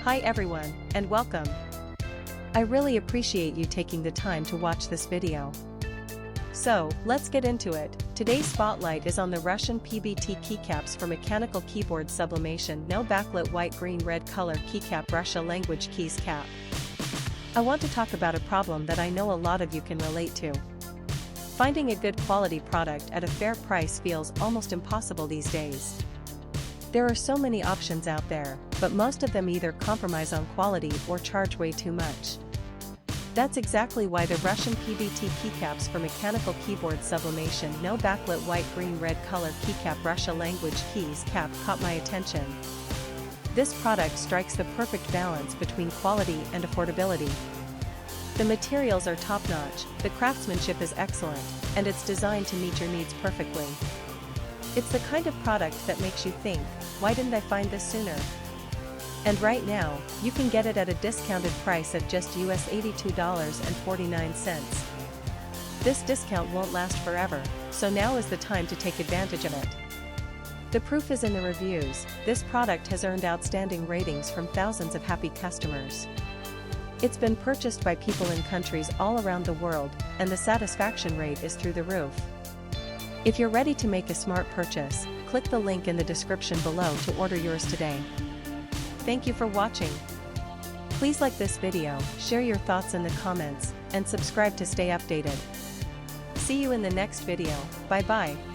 Hi everyone, and welcome. I really appreciate you taking the time to watch this video. So, let's get into it. Today's spotlight is on the Russian PBT Keycaps for mechanical keyboard sublimation. No backlit white green red color Keycap Russia language keys cap. I want to talk about a problem that I know a lot of you can relate to. Finding a good quality product at a fair price feels almost impossible these days. There are so many options out there, but most of them either compromise on quality or charge way too much. That's exactly why the Russian PBT Keycaps for mechanical keyboard sublimation no backlit white green red color Keycap Russia language keys cap caught my attention. This product strikes the perfect balance between quality and affordability. The materials are top-notch, the craftsmanship is excellent, and it's designed to meet your needs perfectly. It's the kind of product that makes you think, why didn't I find this sooner? And right now, you can get it at a discounted price of just US $82.49. This discount won't last forever, so now is the time to take advantage of it. The proof is in the reviews. This product has earned outstanding ratings from thousands of happy customers. It's been purchased by people in countries all around the world, and the satisfaction rate is through the roof. If you're ready to make a smart purchase, click the link in the description below to order yours today. Thank you for watching. Please like this video, share your thoughts in the comments, and subscribe to stay updated. See you in the next video. Bye bye.